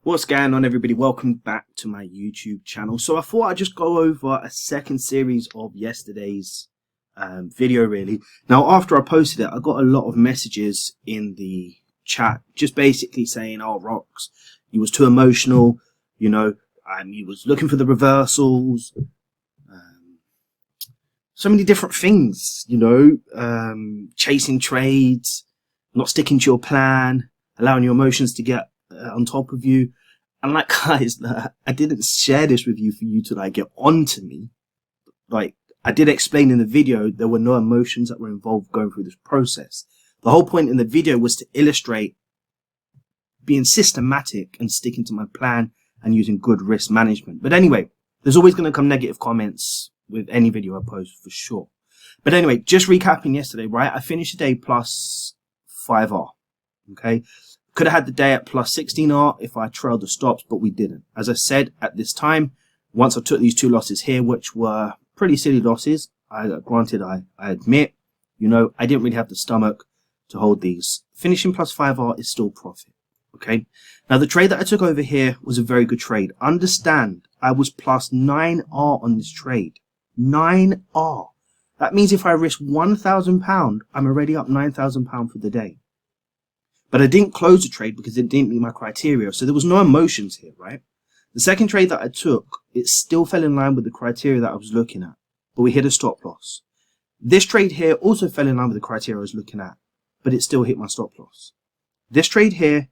What's going on, everybody? Welcome back to my YouTube channel. So I thought I'd just go over a second series of yesterday's video really. Now after I posted it, I got a lot of messages in the chat just basically saying, oh Rox, you was too emotional, you know, you was looking for the reversals, so many different things, you know, chasing trades, not sticking to your plan, allowing your emotions to get on top of you. And like, guys, I didn't share this with you for you to like get onto me. Like I did explain in the video, there were no emotions that were involved going through this process. The whole point in the video was to illustrate being systematic and sticking to my plan and using good risk management. But anyway, there's always going to come negative comments with any video I post for sure. But anyway, just recapping yesterday, right? I finished the day plus 5R. Okay. Could have had the day at plus 16R if I trailed the stops, but we didn't. As I said, at this time, once I took these two losses here, which were pretty silly losses, granted, I admit, you know, I didn't really have the stomach to hold these. Finishing plus 5R is still profit. Okay. Now, the trade that I took over here was a very good trade. Understand, I was plus 9R on this trade. 9R. That means if I risk £1,000, I'm already up £9,000 for the day. But I didn't close the trade because it didn't meet my criteria. So there was no emotions here, right? The second trade that I took, it still fell in line with the criteria that I was looking at. But we hit a stop loss. This trade here also fell in line with the criteria I was looking at. But it still hit my stop loss. This trade here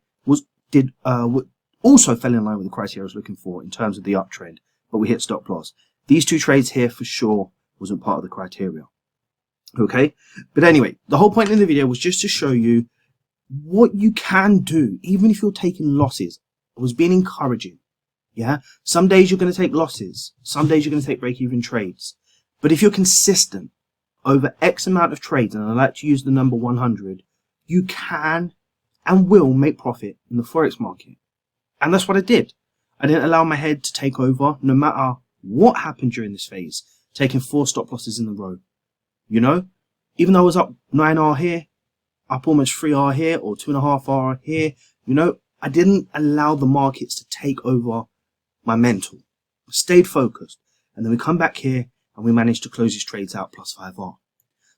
also fell in line with the criteria I was looking for in terms of the uptrend. But we hit stop loss. These two trades here for sure wasn't part of the criteria. Okay? But anyway, the whole point in the video was just to show you what you can do, even if you're taking losses. I was being encouraging. Yeah. Some days you're going to take losses. Some days you're going to take break-even trades. But if you're consistent over X amount of trades, and I like to use the number 100, you can and will make profit in the Forex market. And that's what I did. I didn't allow my head to take over no matter what happened during this phase, taking 4 stop losses in a row. You know, even though I was up 9R here, up almost 3R here or 2.5R here, you know, I didn't allow the markets to take over my mental. I stayed focused. And then we come back here and we managed to close these trades out plus 5R.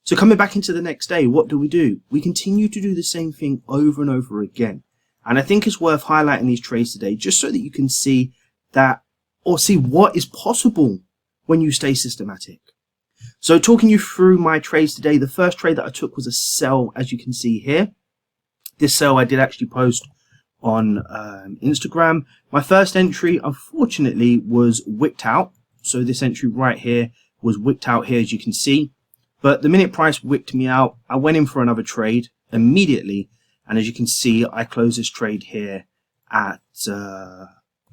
So coming back into the next day, what do? We continue to do the same thing over and over again. And I think it's worth highlighting these trades today just so that you can see that, or see what is possible when you stay systematic. So talking you through my trades today, the first trade that I took was a sell, as you can see here. This sell I did actually post on Instagram. My first entry, unfortunately, was wicked out. So this entry right here was wicked out here, as you can see. But the minute price wicked me out, I went in for another trade immediately. And as you can see, I closed this trade here at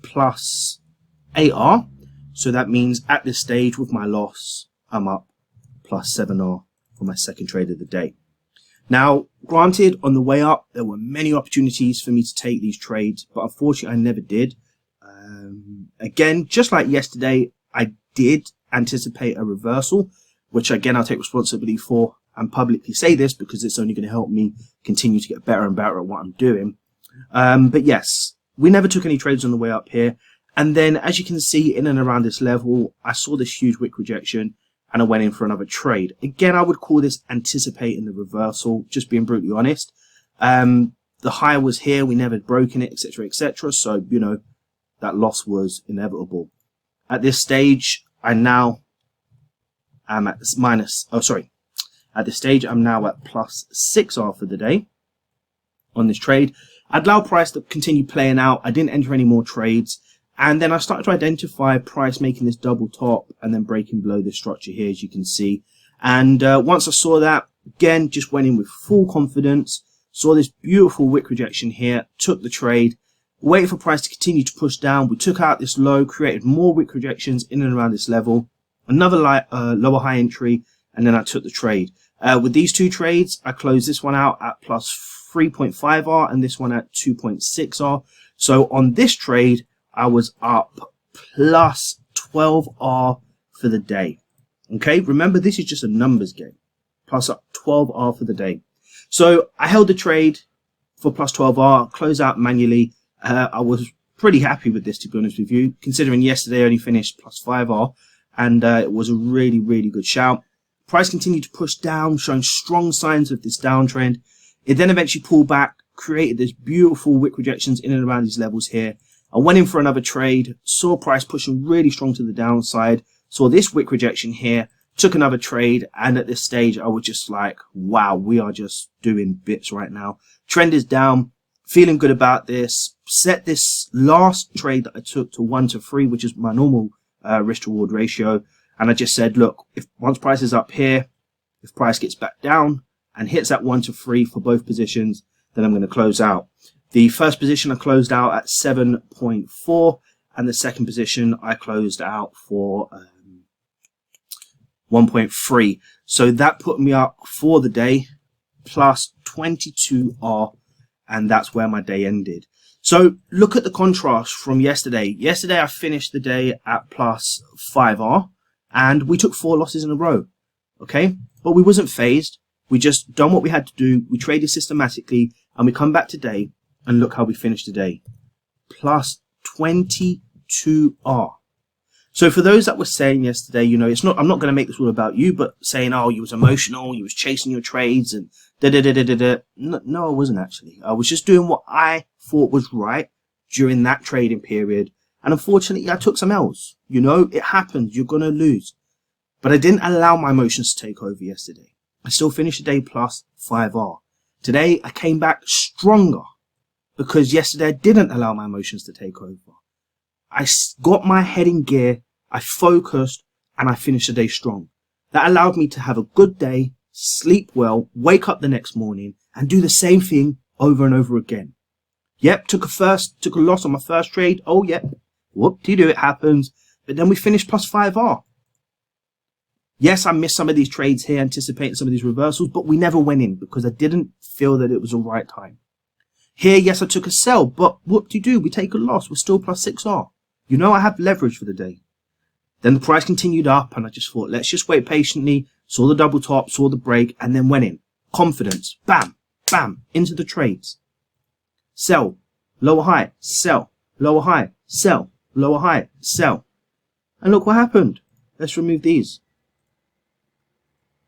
plus 8R. So that means at this stage with my loss, I'm up plus 7R for my second trade of the day. Now, granted, on the way up, there were many opportunities for me to take these trades, but unfortunately, I never did. Again, just like yesterday, I did anticipate a reversal, which again, I'll take responsibility for and publicly say this because it's only going to help me continue to get better and better at what I'm doing. But yes, we never took any trades on the way up here. And then, as you can see, in and around this level, I saw this huge wick rejection and I went in for another trade. Again, I would call this anticipating the reversal, just being brutally honest. The high was here, we never broken it, etc., etc. So, you know, that loss was inevitable. At this stage, I now am at at this stage, I'm now at plus 6R for the day on this trade. I'd allow price to continue playing out. I didn't enter any more trades. And then I started to identify price making this double top and then breaking below this structure here, as you can see. And once I saw that, again, just went in with full confidence, saw this beautiful wick rejection here, took the trade, waited for price to continue to push down. We took out this low, created more wick rejections in and around this level, another lower high entry, and then I took the trade. With these two trades, I closed this one out at plus 3.5R and this one at 2.6R. So on this trade, I was up plus 12R for the day. Okay, remember this is just a numbers game. Plus up 12R for the day. So I held the trade for plus 12R, close out manually. I was pretty happy with this, to be honest with you, considering yesterday I only finished plus 5R, and it was a really, really good shout. Price continued to push down, showing strong signs of this downtrend. It then eventually pulled back, created this beautiful wick rejections in and around these levels here. I went in for another trade, saw price pushing really strong to the downside, saw this wick rejection here, took another trade, and at this stage I was just like, wow, we are just doing bits right now. Trend is down, feeling good about this. Set this last trade that I took to 1 to 3, which is my normal risk to reward ratio, and I just said, look, if once price is up here, if price gets back down and hits that 1 to 3 for both positions, then I'm going to close out. The first position I closed out at 7.4, and the second position I closed out for 1.3. So that put me up for the day plus 22R, and that's where my day ended. So look at the contrast from yesterday. Yesterday I finished the day at plus 5R, and we took 4 losses in a row. Okay, but we wasn't phased. We just done what we had to do. We traded systematically, and we come back today and look how we finished today. Plus 22R. So for those that were saying yesterday, you know, it's not, I'm not going to make this all about you, but saying, oh, you was emotional, you was chasing your trades and da-da-da-da-da-da. No, I wasn't actually. I was just doing what I thought was right during that trading period. And unfortunately, I took some L's. You know, it happens. You're going to lose. But I didn't allow my emotions to take over yesterday. I still finished the day plus 5R. Today, I came back stronger because yesterday I didn't allow my emotions to take over. I got my head in gear, I focused, and I finished the day strong. That allowed me to have a good day, sleep well, wake up the next morning, and do the same thing over and over again. Yep, took a loss on my first trade. Oh, yep. Whoop-de-doo, it happens. But then we finished plus 5R. Yes, I missed some of these trades here, anticipating some of these reversals, but we never went in because I didn't feel that it was the right time. Here, yes, I took a sell, but whoop-de-doo, we take a loss. We're still plus 6R. You know, I have leverage for the day. Then the price continued up, and I just thought, let's just wait patiently. Saw the double top, saw the break, and then went in. Confidence. Bam, bam, into the trades. Sell, lower high, sell, lower high, sell, lower high, sell. And look what happened. Let's remove these.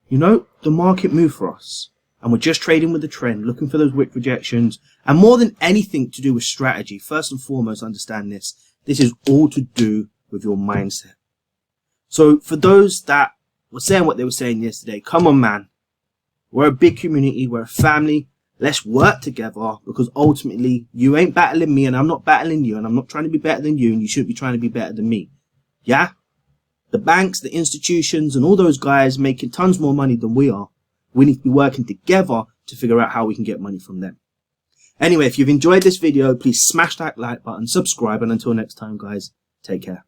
You know, the market moved for us. And we're just trading with the trend, looking for those wick rejections. And more than anything to do with strategy, first and foremost, understand this. This is all to do with your mindset. So for those that were saying what they were saying yesterday, come on, man. We're a big community. We're a family. Let's work together, because ultimately you ain't battling me and I'm not battling you, and I'm not trying to be better than you, and you shouldn't be trying to be better than me. Yeah? The banks, the institutions, and all those guys making tons more money than we are. We need to be working together to figure out how we can get money from them. Anyway, if you've enjoyed this video, please smash that like button, subscribe, and until next time, guys, take care.